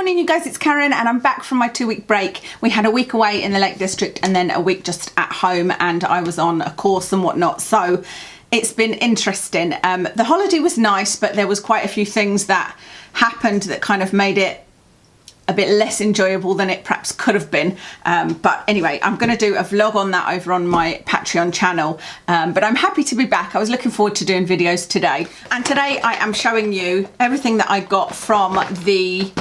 morning you guys, it's Karen and I'm back from my 2-week break. We had a week away in the Lake District and then a week just at home, and I was on a course and whatnot, so it's been interesting. The holiday was nice, but there was quite a few things that happened that kind of made it a bit less enjoyable than it perhaps could have been. But anyway, I'm going to do a vlog on that over on my Patreon channel. But I'm happy to be back. I was looking forward to doing videos today. And today I am showing you everything that I got from the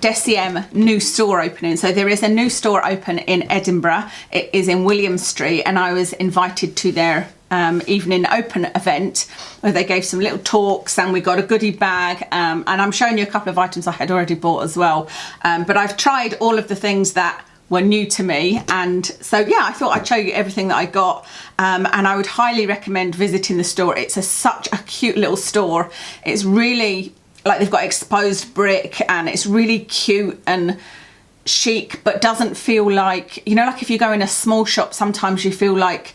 Deciem new store opening. So there is a new store open in Edinburgh. It is in William Street, and I was invited to their evening open event where they gave some little talks and we got a goodie bag, and I'm showing you a couple of items I had already bought as well, but I've tried all of the things that were new to me, and so yeah, I thought I'd show you everything that I got, and I would highly recommend visiting the store. It's such a cute little store. It's really like they've got exposed brick and it's really cute and chic, but doesn't feel like, you know, like if you go in a small shop sometimes you feel like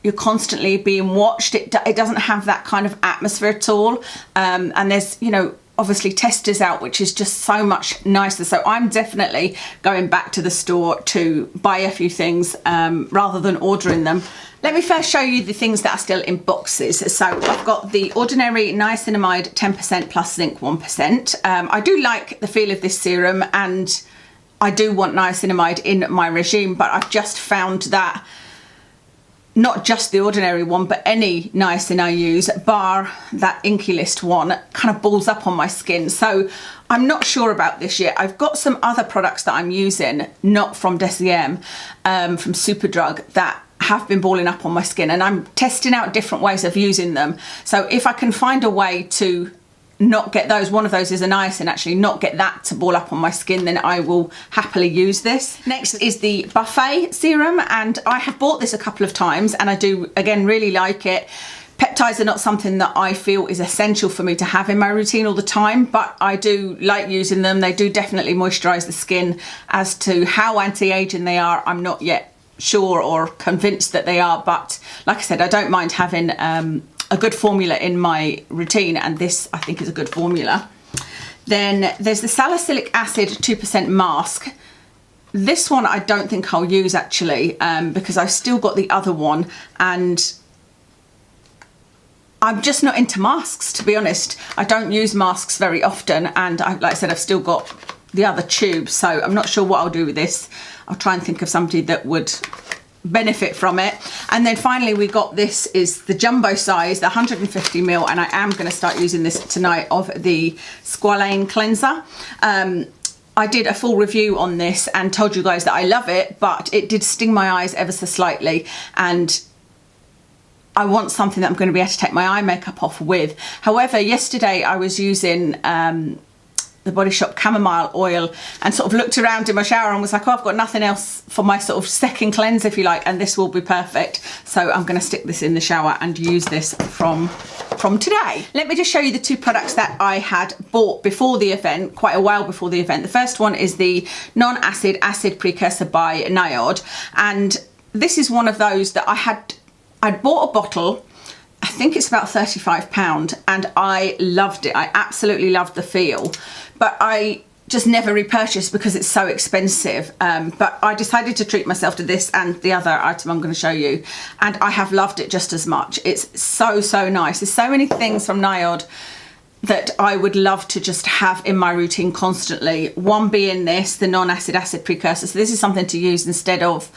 you're constantly being watched. It doesn't have that kind of atmosphere at all, and there's, you know, obviously testers out, which is just so much nicer. So I'm definitely going back to the store to buy a few things rather than ordering them. Let me first show you the things that are still in boxes. So I've got the ordinary Niacinamide 10% plus zinc 1%. I do like the feel of this serum and I do want niacinamide in my regime, but I've just found that not just the ordinary one, but any niacin I use, bar that Inky List one, kind of balls up on my skin. So I'm not sure about this yet. I've got some other products that I'm using, not from Deciem, from Superdrug, that have been balling up on my skin, and I'm testing out different ways of using them. So if I can find a way to not get those, one of those is a niacin, actually not get that to ball up on my skin, then I will happily use this. Next is the Buffet serum, and I have bought this a couple of times and I do again really like it. Peptides are not something that I feel is essential for me to have in my routine all the time, but I do like using them. They do definitely moisturize the skin. As to how anti-aging they are, I'm not yet sure or convinced that they are, but like I said, I don't mind having a good formula in my routine, and this I think is a good formula. Then there's the Salicylic acid 2% mask. This one I don't think I'll use actually, because I've still got the other one and I'm just not into masks, to be honest. I don't use masks very often, and like I said, I've still got the other tube, so I'm not sure what I'll do with this. I'll try and think of somebody that would benefit from it. And then finally we got, this is the jumbo size, the 150 ml, and I am going to start using this tonight, of the Squalane cleanser. I did a full review on this and told you guys that I love it, but it did sting my eyes ever so slightly, and I want something that I'm going to be able to take my eye makeup off with. However, yesterday I was using the Body Shop chamomile oil and sort of looked around in my shower and was like, oh, I've got nothing else for my sort of second cleanse, if you like, and this will be perfect. So I'm going to stick this in the shower and use this from today. Let me just show you the two products that I had bought before the event, quite a while before the event. The first one is the non-acid acid precursor by Niod, and this is one of those that I'd bought a bottle, I think it's about £35, and I loved it. I absolutely loved the feel, but I just never repurchased because it's so expensive. But I decided to treat myself to this and the other item I'm going to show you, and I have loved it just as much. It's so, so nice. There's so many things from Niod that I would love to just have in my routine constantly. One being this, the non-acid acid precursor. So this is something to use instead of,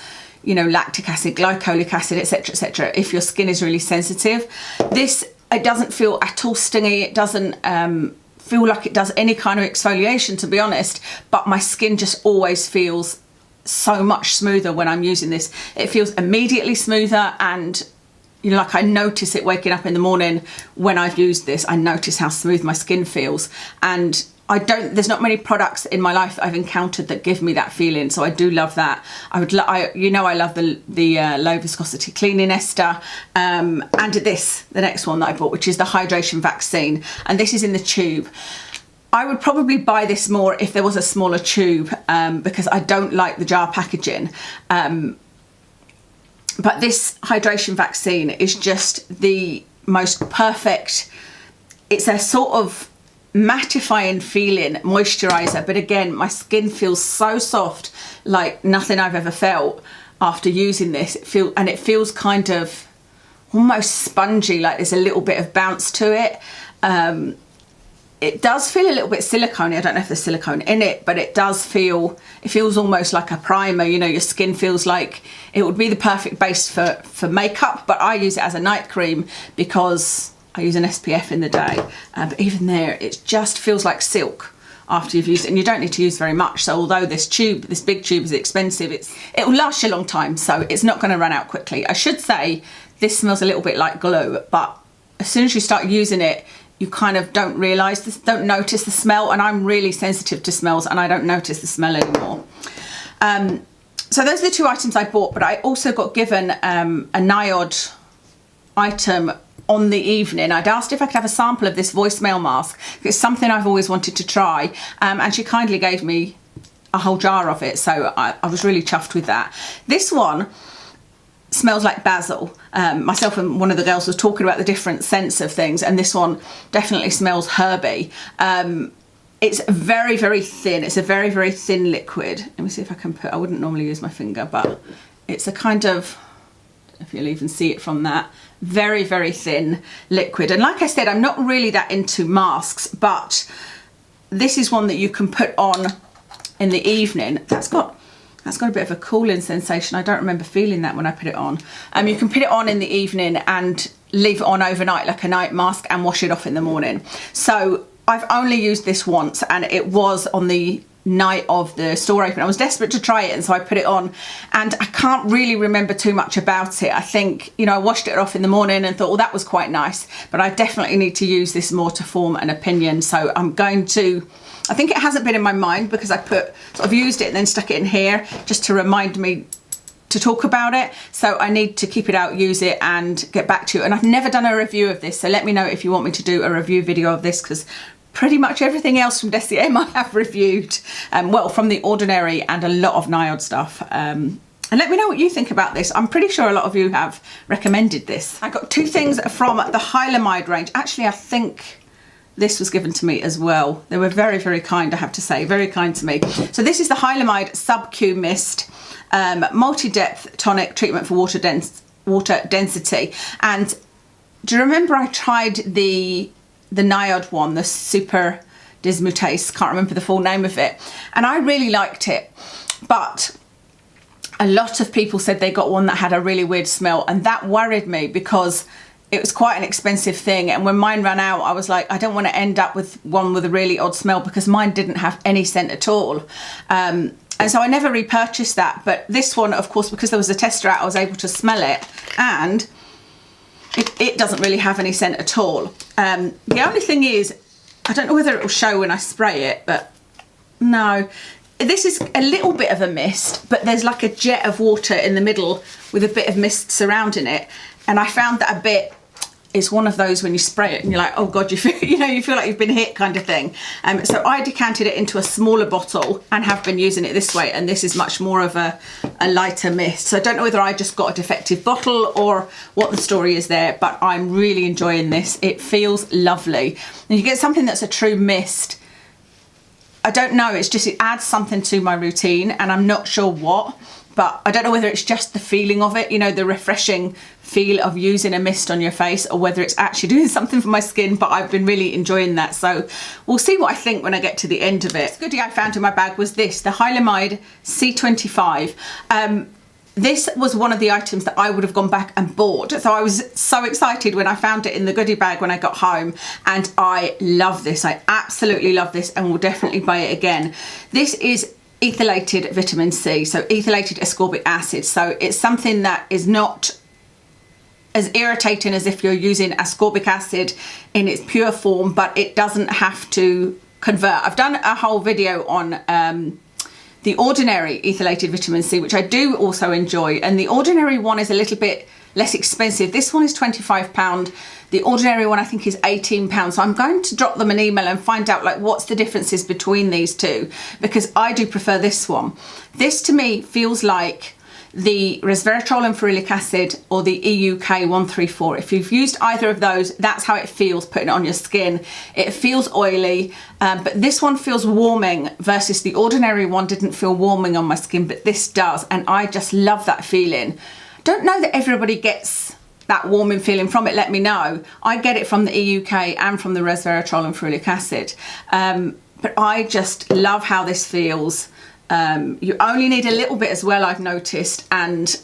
you know, lactic acid, glycolic acid, etc., if your skin is really sensitive. This, it doesn't feel at all stingy. It doesn't feel like it does any kind of exfoliation, to be honest, but my skin just always feels so much smoother when I'm using this. It feels immediately smoother, and you know, like I notice it waking up in the morning when I've used this. I notice how smooth my skin feels, and there's not many products in my life that I've encountered that give me that feeling, so I do love that. I love the low viscosity cleaning ester, and this, the next one that I bought, which is the hydration vaccine, and this is in the tube. I would probably buy this more if there was a smaller tube, because I don't like the jar packaging. But this hydration vaccine is just the most perfect. It's a sort of mattifying feeling moisturizer, but again, my skin feels so soft, like nothing I've ever felt after using this. It feels kind of almost spongy, like there's a little bit of bounce to it. It does feel a little bit silicone-y. I don't know if there's silicone in it, but it feels almost like a primer. You know, your skin feels like it would be the perfect base for makeup, but I use it as a night cream because I use an SPF in the day. But even there, it just feels like silk after you've used it, and you don't need to use very much. So although this big tube is expensive, it will last you a long time, so it's not going to run out quickly. I should say this smells a little bit like glue, but as soon as you start using it, you kind of don't notice the smell, and I'm really sensitive to smells and I don't notice the smell anymore. So those are the two items I bought, but I also got given a Niod item on the evening. I'd asked if I could have a sample of this voicemail mask. It's something I've always wanted to try, and she kindly gave me a whole jar of it, so I was really chuffed with that. This one smells like basil. Myself and one of the girls was talking about the different scents of things, and this one definitely smells herby. It's very, very thin. It's a very, very thin liquid. Let me see if I can I wouldn't normally use my finger, but it's a kind of, I don't know if you'll even see it from that, very, very thin liquid. And like I said, I'm not really that into masks, but this is one that you can put on in the evening. That's got a bit of a cooling sensation. I don't remember feeling that when I put it on. You can put it on in the evening and leave it on overnight like a night mask and wash it off in the morning. So I've only used this once, and it was on the night of the store open. I was desperate to try it, and so I put it on, and I can't really remember too much about it. I think, you know, I washed it off in the morning and thought, well, that was quite nice, but I definitely need to use this more to form an opinion. So I'm going to, I think it hasn't been in my mind because I used it and then stuck it in here just to remind me to talk about it. So I need to keep it out, use it, and get back to you. And I've never done a review of this, so let me know if you want me to do a review video of this, because pretty much everything else from Deciem I have reviewed, well, from The Ordinary and a lot of Niod stuff. And let me know what you think about this. I'm pretty sure a lot of you have recommended this. I got two things from the Hylamide range. Actually, I think this was given to me as well. They were very, very kind, I have to say, very kind to me. So this is the Hylamide SubQ Mist multi-depth tonic treatment for water density. And do you remember I tried the Niod one, the Super Dismutase, can't remember the full name of it, and I really liked it, but a lot of people said they got one that had a really weird smell, and that worried me because it was quite an expensive thing, and when mine ran out I was like, I don't want to end up with one with a really odd smell, because mine didn't have any scent at all. And so I never repurchased that. But this one, of course, because there was a tester out, I was able to smell it, and it doesn't really have any scent at all. The only thing is, I don't know whether it will show when I spray it, but no. This is a little bit of a mist, but there's like a jet of water in the middle with a bit of mist surrounding it. And I found that a bit is one of those when you spray it and you're like, oh God, you feel like you've been hit kind of thing. So I decanted it into a smaller bottle and have been using it this way, and this is much more of a lighter mist. So I don't know whether I just got a defective bottle or what the story is there, but I'm really enjoying this. It feels lovely. And you get something that's a true mist. I don't know, it's just, it adds something to my routine, and I'm not sure what, but I don't know whether it's just the feeling of it, you know, the refreshing feel of using a mist on your face, or whether it's actually doing something for my skin, but I've been really enjoying that. So we'll see what I think when I get to the end of it. The goodie I found in my bag was this, the Hylamide C25. This was one of the items that I would have gone back and bought. So I was so excited when I found it in the goodie bag when I got home, and I love this. I absolutely love this and will definitely buy it again. This is ethylated vitamin C, so ethylated ascorbic acid. So it's something that is not as irritating as if you're using ascorbic acid in its pure form, but it doesn't have to convert. I've done a whole video on the Ordinary ethylated vitamin C, which I do also enjoy, and the Ordinary one is a little bit less expensive. This one is £25. The Ordinary one I think is £18. So I'm going to drop them an email and find out like what's the differences between these two, because I do prefer this one. This to me feels like the resveratrol and ferulic acid or the EUK 134. If you've used either of those, that's how it feels putting it on your skin. It feels oily, but this one feels warming versus the ordinary one didn't feel warming on my skin, but this does, and I just love that feeling. Don't know that everybody gets that warming feeling from it, let me know. I get it from the EUK and from the resveratrol and ferulic acid, but I just love how this feels. You only need a little bit as well, I've noticed, and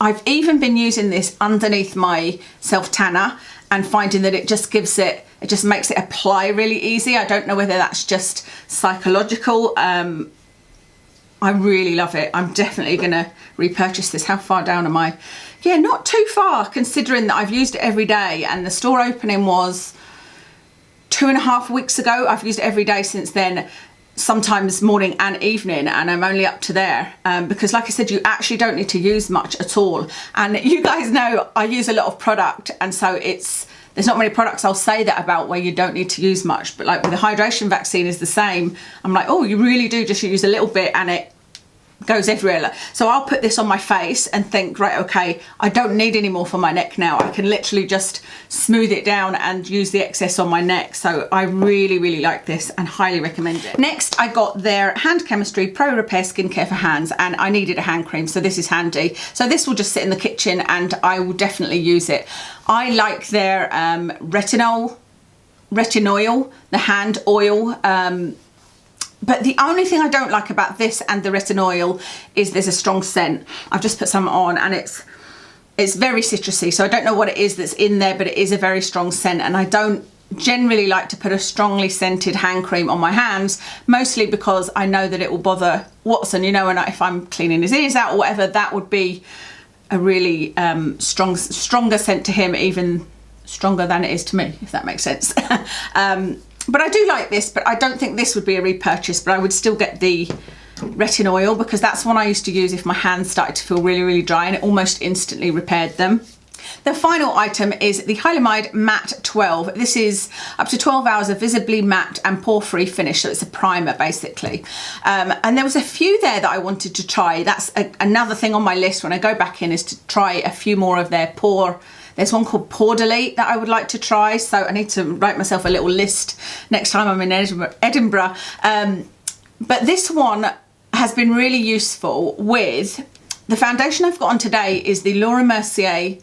I've even been using this underneath my self tanner and finding that it just gives it, it just makes it apply really easy. I don't know whether that's just psychological. I really love it. I'm definitely gonna repurchase this. How far down am I? Yeah, not too far, considering that I've used it every day, and the store opening was 2.5 weeks ago. I've used it every day since then, sometimes morning and evening, and I'm only up to there because, like I said, you actually don't need to use much at all. And you guys know I use a lot of product, and so there's not many products I'll say that about where you don't need to use much, but like with the hydration vaccine is the same. I'm like, oh, you really do just use a little bit and it goes everywhere. So I'll put this on my face and think, right, okay, I don't need any more for my neck now. I can literally just smooth it down and use the excess on my neck. So I really, really like this and highly recommend it. Next, I got their Hand Chemistry Pro Repair Skincare for Hands, and I needed a hand cream, so this is handy. So this will just sit in the kitchen and I will definitely use it. I like their retinoil, the hand oil. But the only thing I don't like about this and the retinoil is there's a strong scent. I've just put some on and it's very citrusy, so I don't know what it is that's in there, but it is a very strong scent, and I don't generally like to put a strongly scented hand cream on my hands, mostly because I know that it will bother Watson, you know, and if I'm cleaning his ears out or whatever, that would be a really stronger scent to him, even stronger than it is to me, if that makes sense. But I do like this, but I don't think this would be a repurchase, but I would still get the retinoil because that's one I used to use if my hands started to feel really, really dry, and it almost instantly repaired them. The final item is the Hylamide Matte 12. This is up to 12 hours of visibly matte and pore-free finish, so it's a primer basically. And there was a few there that I wanted to try. That's another thing on my list when I go back in, is to try a few more of their pore. There's one called Pore Delete that I would like to try, so I need to write myself a little list next time I'm in Edinburgh. But this one has been really useful with the foundation I've got on today. Is the Laura Mercier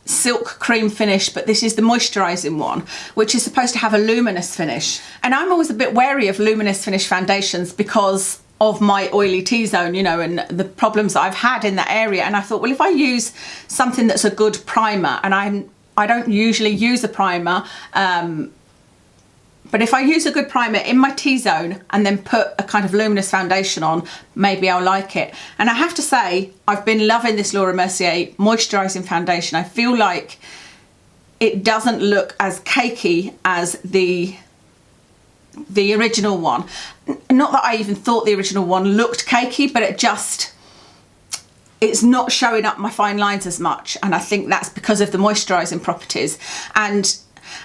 Silk Cream Finish, but this is the moisturizing one, which is supposed to have a luminous finish. And I'm always a bit wary of luminous finish foundations because of my oily T-zone, you know, and the problems that I've had in that area. And I thought, well, if I use something that's a good primer, and I don't usually use a primer, but if I use a good primer in my T-zone and then put a kind of luminous foundation on, maybe I'll like it. And I have to say, I've been loving this Laura Mercier moisturizing foundation. I feel like it doesn't look as cakey as the original one. Not that I even thought the original one looked cakey, but it's not showing up my fine lines as much, and I think that's because of the moisturizing properties. And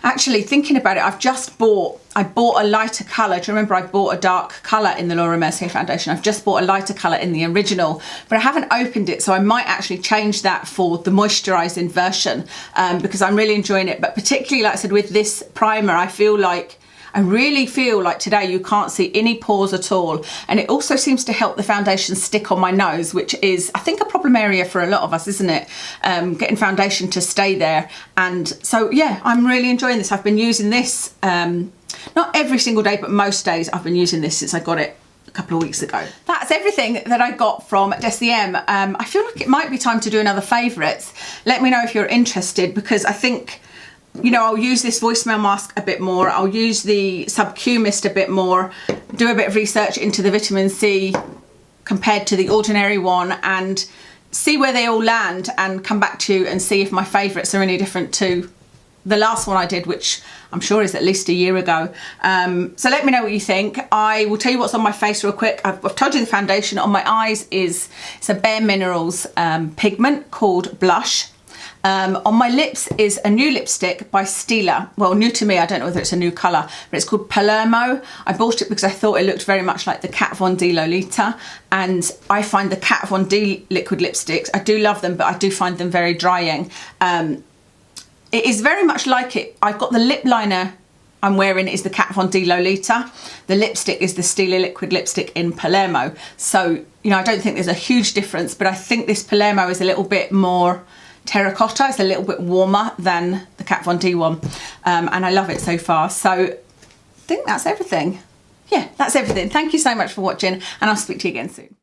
actually thinking about it, I bought a lighter color. Do you remember I bought a dark color in the Laura Mercier foundation? I've just bought a lighter color in the original, but I haven't opened it, so I might actually change that for the moisturizing version because I'm really enjoying it. But particularly, like I said, with this primer, I really feel like today you can't see any pores at all, and it also seems to help the foundation stick on my nose, which is, I think, a problem area for a lot of us, isn't it? Getting foundation to stay there. And so yeah, I'm really enjoying this. I've been using this not every single day, but most days I've been using this since I got it a couple of weeks ago. That's everything that I got from Deciem. I feel like it might be time to do another favourites. Let me know if you're interested, because I think, you know, I'll use this voicemail mask a bit more. I'll use the SubQ mist a bit more, do a bit of research into the vitamin C compared to the ordinary one, and see where they all land, and come back to you and see if my favourites are any different to the last one I did, which I'm sure is at least a year ago. So let me know what you think. I will tell you what's on my face real quick. I've told you the foundation. On my eyes it's a Bare Minerals pigment called Blush. On my lips is a new lipstick by Stila. Well, new to me, I don't know whether it's a new colour, but it's called Palermo. I bought it because I thought it looked very much like the Kat Von D Lolita, and I find the Kat Von D liquid lipsticks, I do love them, but I do find them very drying. It is very much like it. I've got the lip liner I'm wearing is the Kat Von D Lolita. The lipstick is the Stila liquid lipstick in Palermo. So, you know, I don't think there's a huge difference, but I think this Palermo is a little bit more terracotta. It's a little bit warmer than the Kat Von D one. And I love it so far. So I think that's everything. Yeah, that's everything. Thank you so much for watching, and I'll speak to you again soon.